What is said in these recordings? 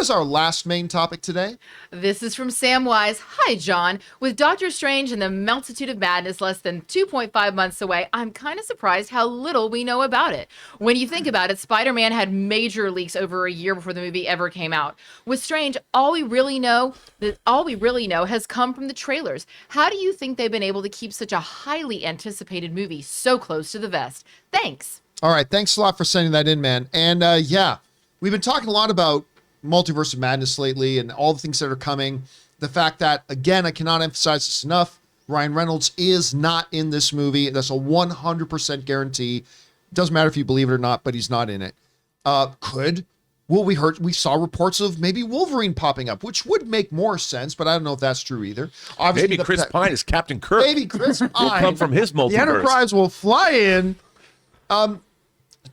is our last main topic today? This is from Samwise. Hi, John. With Doctor Strange and the Multitude of Madness less than 2.5 months away, I'm kind of surprised how little we know about it. When you think about it, Spider-Man had major leaks over a year before the movie ever came out. With Strange, all we really know has come from the trailers. How do you think they've been able to keep such a highly anticipated movie so close to the vest? Thanks. All right, thanks a lot for sending that in, man. And yeah, we've been talking a lot about Multiverse of Madness lately and all the things that are coming. The fact that, again, I cannot emphasize this enough, Ryan Reynolds is not in this movie. That's a 100% guarantee. Doesn't matter if you believe it or not, but he's not in it. We saw reports of maybe Wolverine popping up, which would make more sense, but I don't know if that's true either. Obviously, maybe Chris Pine is Captain Kirk. Maybe Chris Pine will come from his multiverse. The Enterprise will fly in.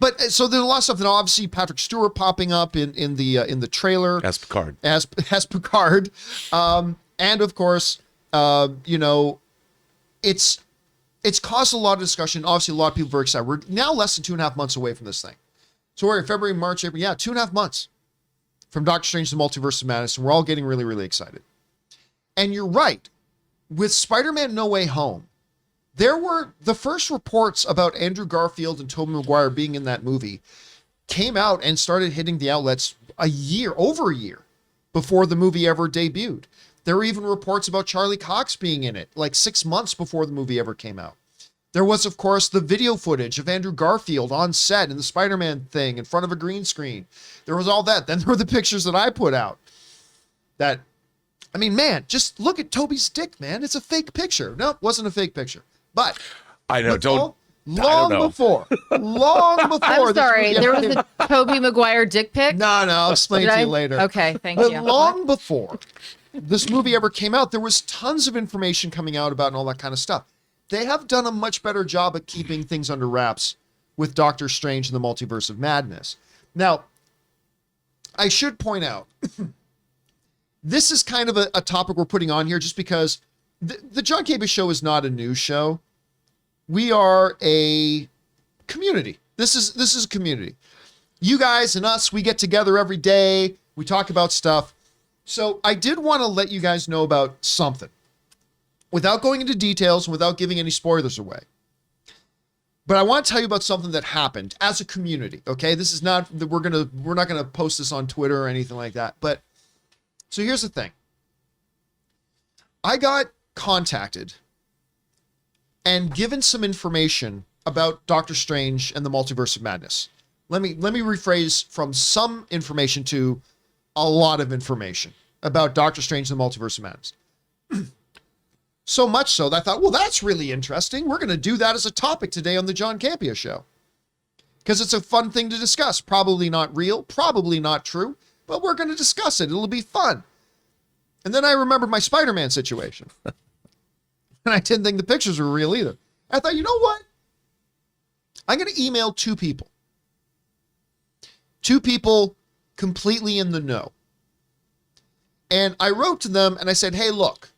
But so there's a lot of stuff. And obviously Patrick Stewart popping up in the trailer as Picard, as Picard, and of course, it's caused a lot of discussion. Obviously, a lot of people are very excited. We're now less than 2.5 months away from this thing. So we're in February, March, April. Yeah, 2.5 months from Doctor Strange: The Multiverse of Madness, and we're all getting really, really excited. And you're right, with Spider-Man: No Way Home. There were the first reports about Andrew Garfield and Tobey Maguire being in that movie came out and started hitting the outlets over a year before the movie ever debuted. There were even reports about Charlie Cox being in it, like 6 months before the movie ever came out. There was, of course, the video footage of Andrew Garfield on set in the Spider-Man thing in front of a green screen. There was all that. Then there were the pictures that I put out that, I mean, man, just look at Toby's dick, man. It's a fake picture. No, it wasn't a fake picture. But I know, long before. I'm sorry, there was a Tobey Maguire dick pic? No, I'll explain to you later. Okay, thank you. Long before this movie ever came out, there was tons of information coming out about and all that kind of stuff. They have done a much better job at keeping things under wraps with Doctor Strange and the Multiverse of Madness. Now, I should point out, this is kind of a topic we're putting on here just because the John Campea Show is not a news show. We are a community. This is a community. You guys and us, we get together every day. We talk about stuff. So I did want to let you guys know about something without going into details and without giving any spoilers away. But I want to tell you about something that happened as a community. Okay, this is not that we're not gonna post this on Twitter or anything like that. But so here's the thing. I got contacted and given some information about Doctor Strange and the Multiverse of Madness. Let me rephrase from some information to a lot of information about Doctor Strange and the Multiverse of Madness. So much so that I thought, well, that's really interesting. We're going to do that as a topic today on the John Campea Show. Because it's a fun thing to discuss. Probably not real, probably not true, but we're going to discuss it. It'll be fun. And then I remembered my Spider-Man situation. And I didn't think the pictures were real either. I thought, you know what? I'm going to email two people. Two people completely in the know. And I wrote to them and I said, hey, look,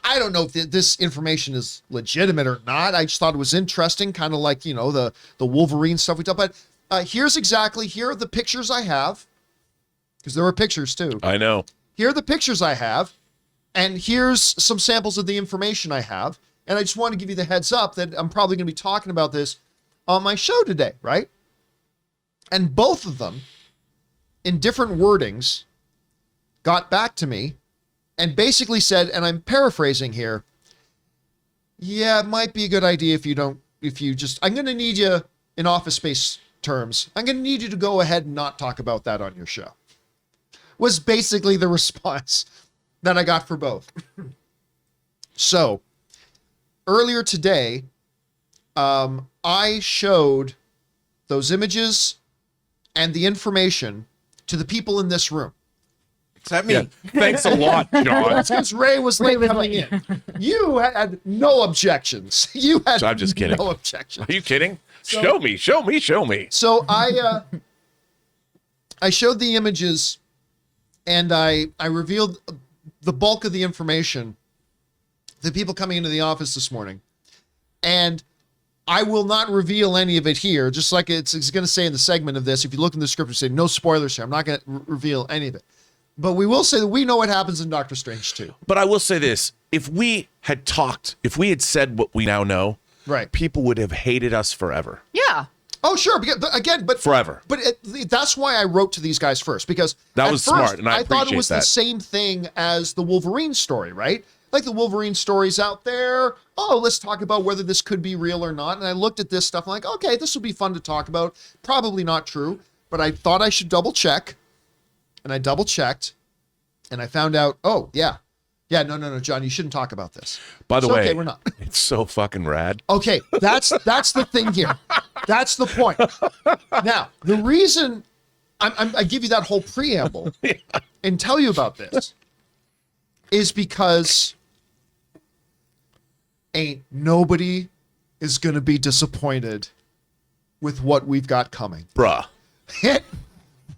I don't know if this information is legitimate or not. I just thought it was interesting, kind of like, the Wolverine stuff we talked about. Here are the pictures I have. Because there were pictures too. I know. Here are the pictures I have. And here's some samples of the information I have. And I just want to give you the heads up that I'm probably going to be talking about this on my show today, right? And both of them, in different wordings, got back to me and basically said, and I'm paraphrasing here, yeah, it might be a good idea I'm going to need you in Office Space terms. I'm going to need you to go ahead and not talk about that on your show. Was basically the response that I got for both. So earlier today, I showed those images and the information to the people in this room. Is that me? Yeah. Thanks a lot, John. That's because Ray was late coming in. You had no objections. I'm just kidding. No objections. Are you kidding? So, show me. So I showed the images and I revealed the bulk of the information to the people coming into the office this morning. And I will not reveal any of it here, just like it's going to say in the segment of this. If you look in the script and say no spoilers here, I'm not going to reveal any of it. But we will say that we know what happens in Doctor Strange too. But I will say this: if we had said what we now know, Right. people would have hated us forever. Yeah. Oh, sure. But Forever. But that's why I wrote to these guys first, because That at was first, smart, and I thought it appreciate was the that. same thing as the Wolverine story, right? Like the Wolverine stories out there. Oh, let's talk about whether this could be real or not. And I looked at this stuff, I'm like, okay, this will be fun to talk about. Probably not true, but I thought I should double check, and I double checked, and I found out. Oh, yeah, no, John, you shouldn't talk about this. By the So, way, okay, we're not. it's so fucking rad. Okay, that's the thing here. That's the point. Now, the reason I give you that whole preamble and tell you about this is because ain't nobody is going to be disappointed with what we've got coming. Bruh. It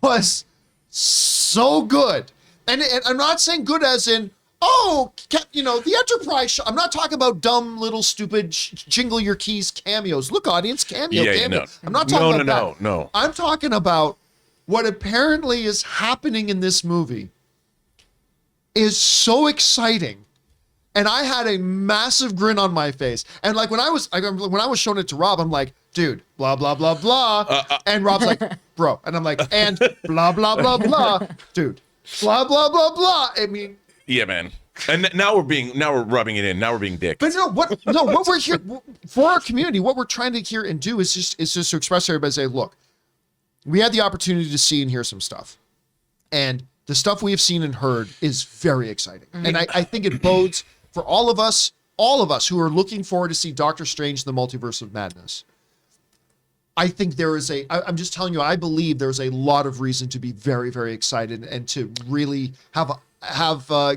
was so good. And I'm not saying good as in, the Enterprise show. I'm not talking about dumb little stupid jingle your keys cameos. Look, audience, cameo. No. I'm not talking about that. No. I'm talking about what apparently is happening in this movie is so exciting. And I had a massive grin on my face. And like when I was showing it to Rob, I'm like, dude, blah, blah, blah, blah. And Rob's like, bro. And I'm like, and blah, blah, blah, blah. Dude, blah, blah, blah, blah. I mean, Yeah, man. And now we're rubbing it in. Now we're being dicks. but what we're here for our community, what we're trying to hear and do is just to express to everybody, say, look, we had the opportunity to see and hear some stuff. And the stuff we have seen and heard is very exciting. And I think it bodes for all of us who are looking forward to see Doctor Strange in the Multiverse of Madness. I think I'm just telling you, I believe there's a lot of reason to be very, very excited and to really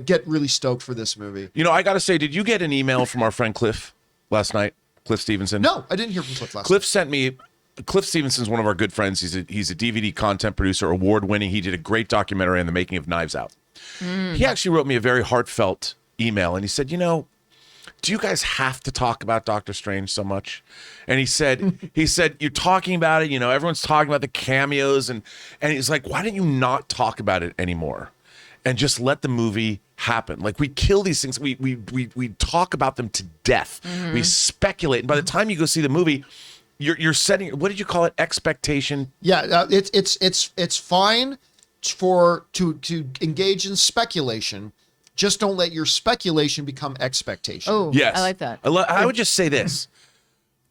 get really stoked for this movie. You know, I got to say, did you get an email from our friend Cliff last night? Cliff Stevenson? No, I didn't hear from Cliff last Cliff sent me. Cliff Stevenson's one of our good friends. He's a DVD content producer, award-winning. He did a great documentary on the making of Knives Out. He actually wrote me a very heartfelt email, and he said, do you guys have to talk about Doctor Strange so much? And he said, you're talking about it, everyone's talking about the cameos, and he's like, why don't you not talk about it anymore? And just let the movie happen. Like, we kill these things. We talk about them to death. We speculate. And by the time you go see the movie, you're setting, what did you call it? Expectation. Yeah, it's fine to engage in speculation. Just don't let your speculation become expectation. Oh, Yes. I like that. I would just say this.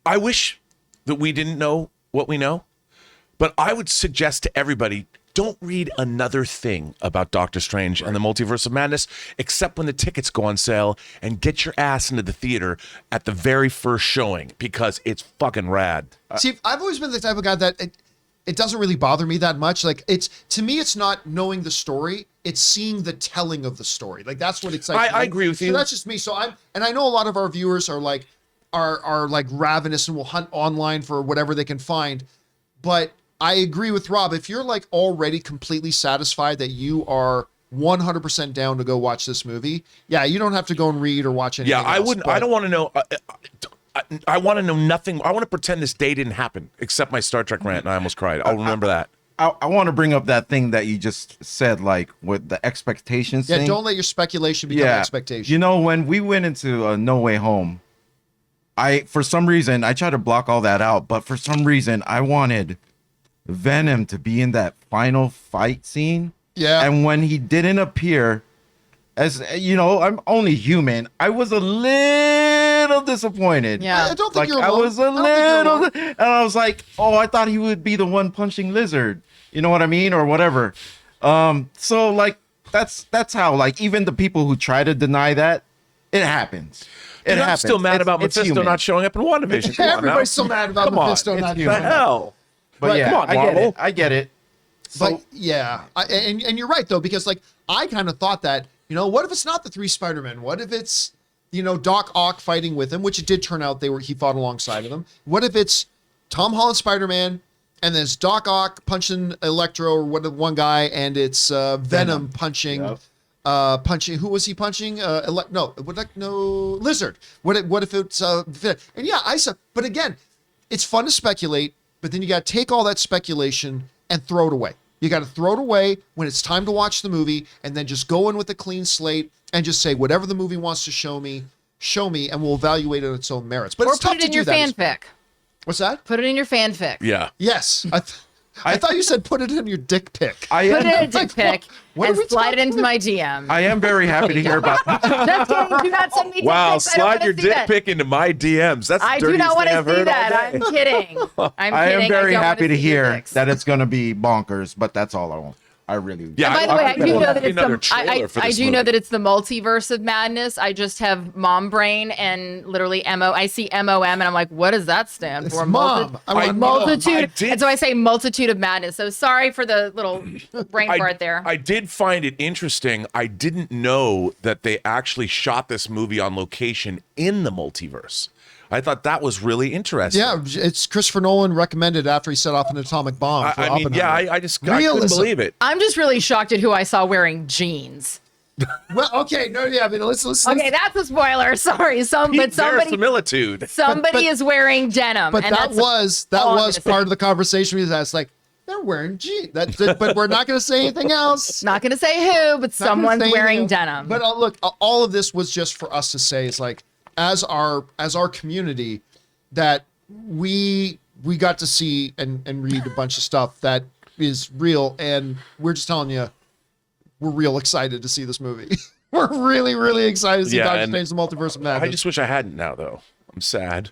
I wish that we didn't know what we know, but I would suggest to everybody, don't read another thing about Doctor Strange and the Multiverse of Madness, except when the tickets go on sale, and get your ass into the theater at the very first showing, because it's fucking rad. See, I've always been the type of guy that it doesn't really bother me that much. Like, to me, it's not knowing the story; it's seeing the telling of the story. Like, that's what excites me. I agree with you. So that's just me. So and I know a lot of our viewers are like ravenous and will hunt online for whatever they can find, but I agree with Rob. If you're like already completely satisfied that you are 100% down to go watch this movie, yeah, you don't have to go and read or watch anything else. I wouldn't. I don't want to know. I want to know nothing. I want to pretend this day didn't happen, except my Star Trek rant, and I almost cried. I'll remember that. I want to bring up that thing that you just said, like with the expectations Yeah, thing. don't let your speculation become expectation. When we went into No Way Home, for some reason, I tried to block all that out, but for some reason, I wanted Venom to be in that final fight scene. Yeah. And when he didn't appear, as I'm only human, I was a little disappointed. Yeah. I don't think Like you're I alone. was a little, and I was like, oh, I thought he would be the one punching Lizard. You know what I mean, or whatever. So like that's how, like, even the people who try to deny that, it happens. I'm happens. still mad It's about Mephisto human. not showing up in WandaVision. Come on now. Everybody's so mad about Come on. Mephisto It's not human. What the hell? But yeah, come on, I get Marvel. it. I get it. So But yeah, and you're right though, because like I kind of thought that, what if it's not the 3 Spider-Men? What if it's Doc Ock fighting with him, which it did turn out he fought alongside of them. What if it's Tom Holland Spider-Man and then it's Doc Ock punching Electro or one guy, and it's Venom punching. Yep. Punching, who was he punching? Lizard. What if it's and yeah, I said, but again, it's fun to speculate, but then you got to take all that speculation and throw it away. You got to throw it away when it's time to watch the movie, and then just go in with a clean slate and just say whatever the movie wants to show me, and we'll evaluate it on its own merits. But Or it's tough put it to in do your that. fanfic. What's that? Put it in your fanfic. Yeah. Yes. I thought you said put it in your dick pic. I Put it in a am, dick pic what and are we slide it talking into my DM. I am very happy to hear about that. Just kidding. Do not send me dick Wow, pics. I don't slide wanna your see dick that. pic into my DMs. That's the I do dirtiest not want thing to I've see heard all that. day. I'm kidding. I'm I kidding. am very don't happy wanna to see your hear dicks. that it's going to be bonkers, but that's all I want. I really. Yeah, And by the way, I do know that it's another the trailer for I this do know movie. that it's the multiverse of madness. I just have mom brain and literally I see MOM and I'm like, what does that stand It's for? mom. I want Multitude. I did- And so I say multitude of madness. So sorry for the little brain fart there. I did find it interesting. I didn't know that they actually shot this movie on location in the multiverse. I thought that was really interesting. Yeah, it's Christopher Nolan recommended after he set off an atomic bomb. For I mean, yeah, Oppenheimer. I couldn't Realism. believe it. I'm just really shocked at who I saw wearing jeans. Well, okay, no, yeah, I mean, let's Okay, that's a spoiler. Sorry, but somebody Verisimilitude. somebody is wearing denim. But and that that's was all I'm part gonna say. of the conversation. We was like, they're wearing jeans. But we're not going to say anything else. Not gonna say who, but Not gonna someone's say wearing anything. denim. But look, all of this was just for us to say, it's like, as our community, that we got to see and read a bunch of stuff that is real, and we're just telling you, we're real excited to see this movie. We're really, really excited to see Yeah, Doctor and Strange: The Multiverse of Madness. I just wish I hadn't now, though. I'm sad.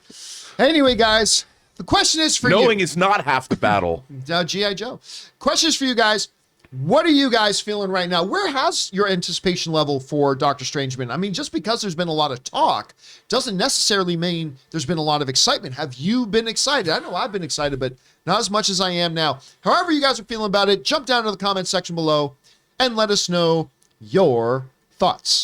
Anyway, guys, the question is for Knowing you. is not half the battle. G.I. Joe. Question is for you guys. What are you guys feeling right now? Where has your anticipation level for Doctor Strange been? I mean, just because there's been a lot of talk doesn't necessarily mean there's been a lot of excitement. Have you been excited? I know I've been excited, but not as much as I am now. However you guys are feeling about it, jump down to the comment section below and let us know your thoughts.